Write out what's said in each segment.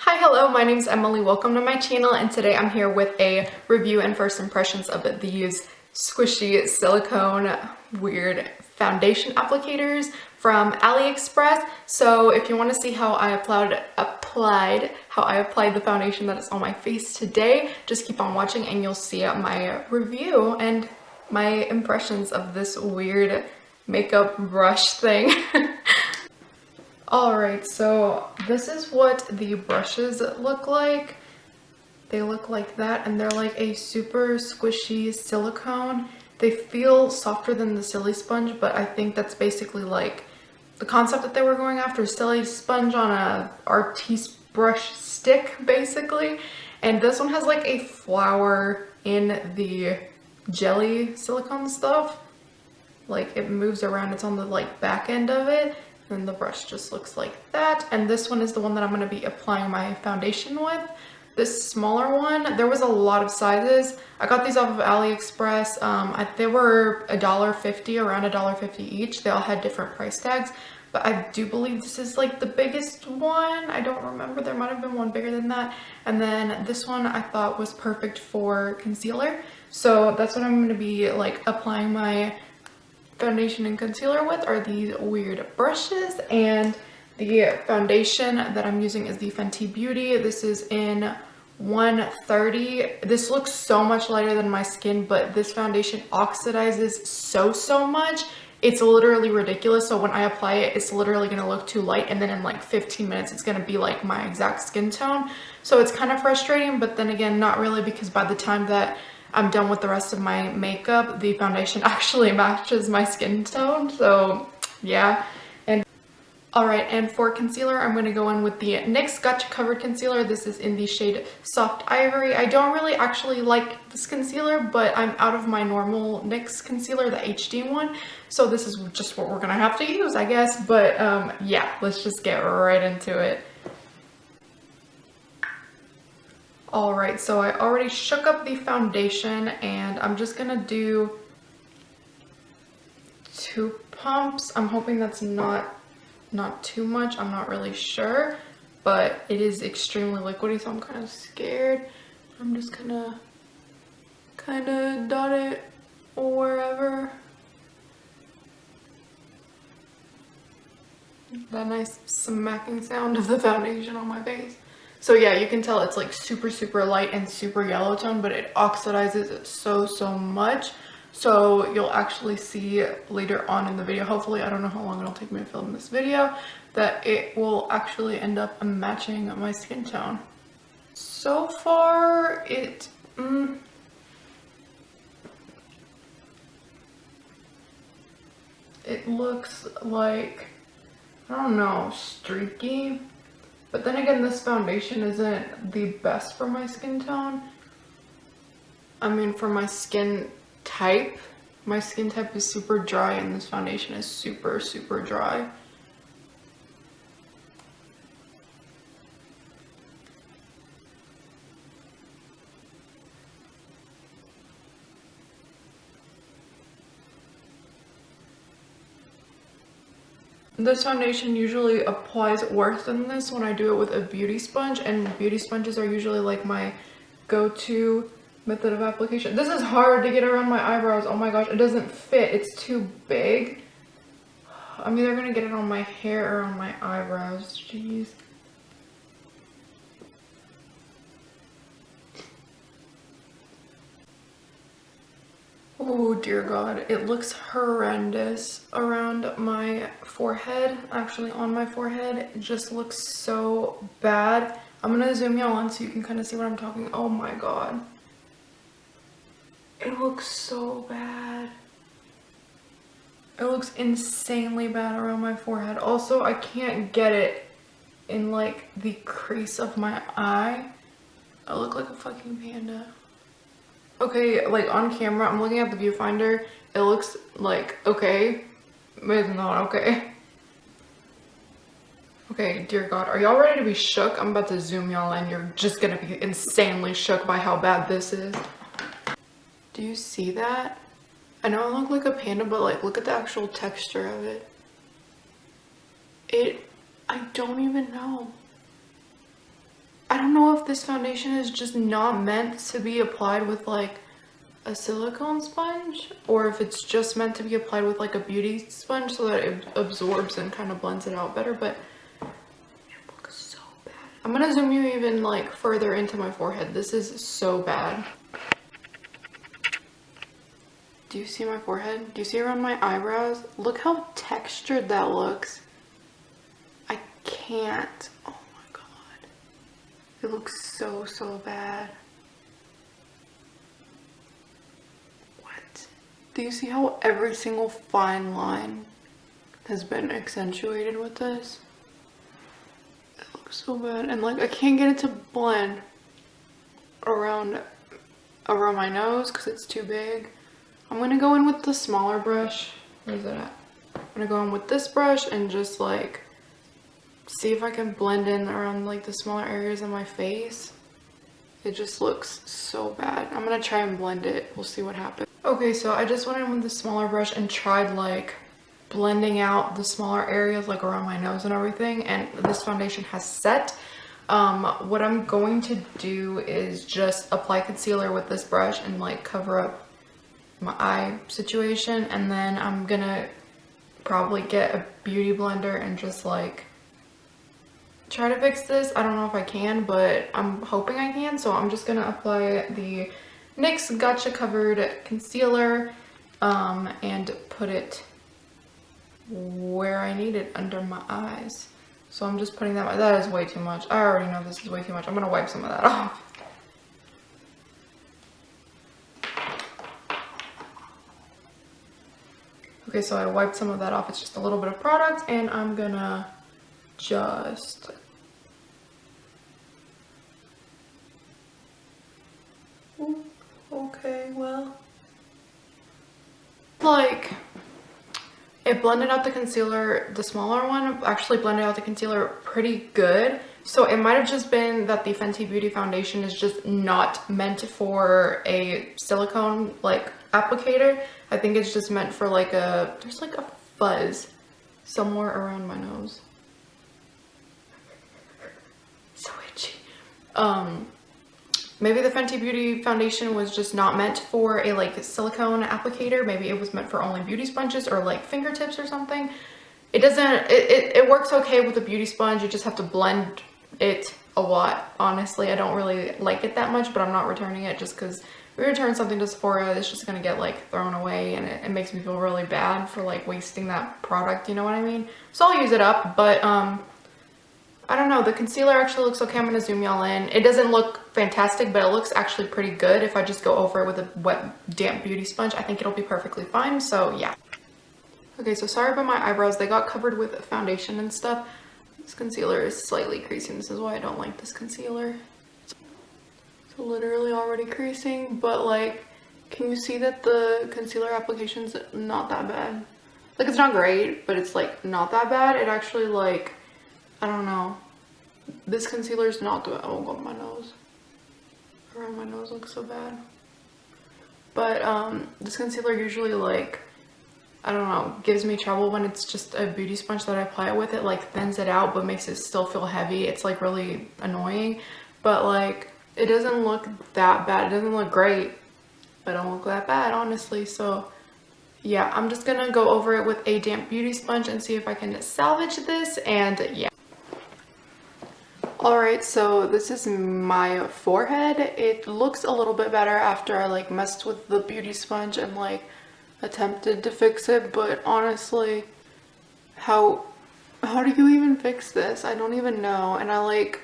Hi, hello, my name is Emily. Welcome to my channel, and today I'm here with a review and first impressions of these squishy silicone weird foundation applicators from AliExpress. So if you want to see how I applied the foundation that is on my face today, just keep on watching and you'll see my review and my impressions of this weird makeup brush thing. Alright, so this is what the brushes look like. They look like that, and they're like a super squishy silicone. They feel softer than the Silly Sponge, but I think that's basically like the concept that they were going after. Silly Sponge on a artiste brush stick, basically. And this one has like a flower in the jelly silicone stuff. Like it moves around, it's on the like back end of it. And the brush just looks like that. And this one is the one that I'm going to be applying my foundation with. This smaller one, there was a lot of sizes. I got these off of AliExpress. They were $1.50, around $1.50 each. They all had different price tags. But I do believe this is like the biggest one. I don't remember. There might have been one bigger than that. And then this one I thought was perfect for concealer. So that's what I'm going to be like applying my foundation and concealer with, are these weird brushes. And the foundation that I'm using is the Fenty Beauty. This is in 130. This looks so much lighter than my skin, but this foundation oxidizes so much. It's literally ridiculous. So when I apply it, it's literally going to look too light, and then in like 15 minutes it's going to be like my exact skin tone. So it's kind of frustrating, but then again, not really, because by the time that I'm done with the rest of my makeup, the foundation actually matches my skin tone. So yeah. And alright, and for concealer, I'm going to go in with the NYX Gotcha Covered Concealer. This is in the shade Soft Ivory. I don't really actually like this concealer, but I'm out of my normal NYX concealer, the HD one. So this is just what we're going to have to use, I guess. But yeah, let's just get right into it. Alright, so I already shook up the foundation, and I'm just gonna do 2 pumps. I'm hoping that's not too much. I'm not really sure, but it is extremely liquidy, so I'm kind of scared. I'm just gonna kind of dot it wherever. That nice smacking sound of the foundation on my face. So yeah, you can tell it's like super light and super yellow tone, but it oxidizes so much. So you'll actually see later on in the video, hopefully, I don't know how long it'll take me to film this video, that it will actually end up matching my skin tone. So far, it looks like, I don't know, streaky. But then again, this foundation isn't the best for my skin tone. I mean, for my skin type is super dry, and this foundation is super dry. This foundation usually applies worse than this when I do it with a beauty sponge, and beauty sponges are usually like my go-to method of application. This is hard to get around my eyebrows. Oh my gosh, it doesn't fit. It's too big. I'm either gonna get it on my hair or on my eyebrows. Jeez. Oh dear God, it looks horrendous around my forehead, actually on my forehead. It just looks so bad. I'm gonna zoom y'all in so you can kind of see what I'm talking. Oh my God. It looks so bad. It looks insanely bad around my forehead. Also, I can't get it in like the crease of my eye. I look like a fucking panda. Okay, like on camera, I'm looking at the viewfinder, it looks like okay, but it's not okay. Okay, dear God, are y'all ready to be shook? I'm about to zoom y'all in. You're just gonna be insanely shook by how bad this is. Do you see that? I know I look like a panda, but like, look at the actual texture of it. I don't even know. know if this foundation is just not meant to be applied with like a silicone sponge, or if it's just meant to be applied with like a beauty sponge so that it absorbs and kind of blends it out better, but it looks so bad. I'm gonna zoom you even like further into my forehead. This is so bad. Do you see my forehead? Do you see around my eyebrows? Look how textured that looks. I can't. Oh my god. It looks so, so bad. What? Do you see how every single fine line has been accentuated with this? It looks so bad. And like, I can't get it to blend around my nose because it's too big. I'm gonna go in with the smaller brush. Where is it at? I'm gonna go in with this brush and just like see if I can blend in around like the smaller areas of my face. It just looks so bad. I'm gonna try and blend it. We'll see what happens. Okay, so I just went in with the smaller brush and tried like blending out the smaller areas like around my nose and everything, and this foundation has set. What I'm going to do is just apply concealer with this brush and like cover up my eye situation, and then I'm gonna probably get a beauty blender and just like try to fix this. I don't know if I can, but I'm hoping I can. So I'm just gonna apply the NYX Gotcha Covered Concealer and put it where I need it, under my eyes. So I'm just putting that is way too much. I already know this is way too much. I'm gonna wipe some of that off. Okay, so I wiped some of that off. It's just a little bit of product, and I'm gonna just ooh, okay, well, like, it blended out the concealer. The smaller one actually blended out the concealer pretty good. So it might have just been that the Fenty Beauty foundation is just not meant for a silicone like applicator. I think it's just meant for like there's like a fuzz somewhere around my nose. So itchy. Maybe the Fenty Beauty foundation was just not meant for a like silicone applicator. Maybe it was meant for only beauty sponges or like fingertips or something. It doesn't, it works okay with a beauty sponge. You just have to blend it a lot. Honestly, I don't really like it that much, but I'm not returning it just because if we return something to Sephora, it's just gonna get like thrown away, and it makes me feel really bad for like wasting that product, you know what I mean? So I'll use it up, but I don't know, the concealer actually looks okay. I'm gonna zoom y'all in. It doesn't look fantastic, but it looks actually pretty good. If I just go over it with a wet, damp beauty sponge, I think it'll be perfectly fine, so yeah. Okay, so sorry about my eyebrows. They got covered with foundation and stuff. This concealer is slightly creasing. This is why I don't like this concealer. It's literally already creasing, but like, can you see that the concealer application's not that bad? Like, it's not great, but it's like not that bad. It actually like, I don't know. This concealer's not the, oh god, my nose. Around my nose looks so bad. But this concealer usually like, I don't know, gives me trouble when it's just a beauty sponge that I apply it with. It like thins it out but makes it still feel heavy. It's like really annoying, but like it doesn't look that bad. It doesn't look great, but it don't look that bad, honestly. So yeah, I'm just gonna go over it with a damp beauty sponge and see if I can salvage this, and yeah. Alright, so this is my forehead. It looks a little bit better after I like messed with the beauty sponge and like attempted to fix it, but honestly, how do you even fix this? I don't even know. And I like,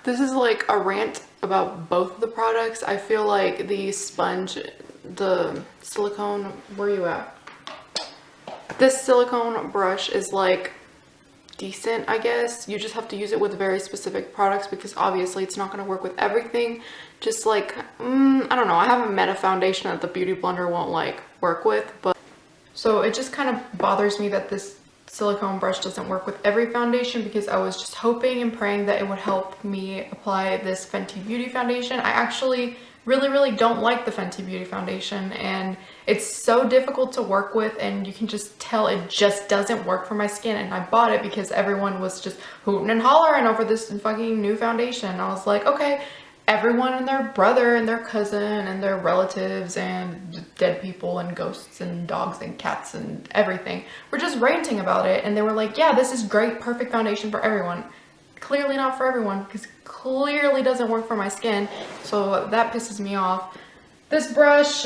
this is like a rant about both of the products. I feel like the sponge, the silicone, where are you at? This silicone brush is like decent, I guess. You just have to use it with very specific products because obviously it's not going to work with everything. Just like, I don't know, I haven't met a foundation that the beauty blender won't like work with, but so it just kind of bothers me that this silicone brush doesn't work with every foundation because I was just hoping and praying that it would help me apply this Fenty Beauty foundation. I actually really don't like the Fenty Beauty foundation, and it's so difficult to work with, and you can just tell it just doesn't work for my skin. And I bought it because everyone was just hooting and hollering over this fucking new foundation. I was like, okay, everyone and their brother and their cousin and their relatives and dead people and ghosts and dogs and cats and everything were just ranting about it, and they were like, yeah, this is great, perfect foundation for everyone. Clearly not for everyone, because clearly doesn't work for my skin, so that pisses me off. This brush,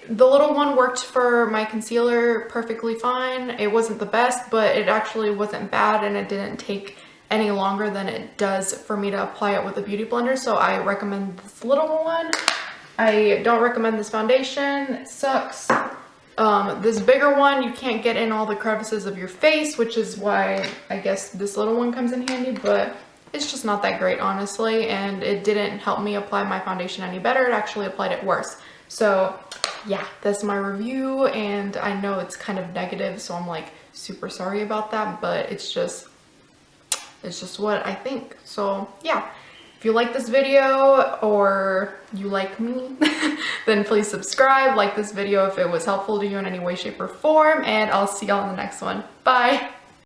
the little one, worked for my concealer perfectly fine. It wasn't the best, but it actually wasn't bad, and it didn't take any longer than it does for me to apply it with a beauty blender, so I recommend this little one. I don't recommend this foundation. It sucks. This bigger one, you can't get in all the crevices of your face, which is why I guess this little one comes in handy, but it's just not that great, honestly, and it didn't help me apply my foundation any better. It actually applied it worse. So yeah, that's my review, and I know it's kind of negative, so I'm like super sorry about that, but it's just what I think. So yeah, if you like this video or you like me, then please subscribe, like this video if it was helpful to you in any way, shape, or form, and I'll see y'all in the next one. Bye!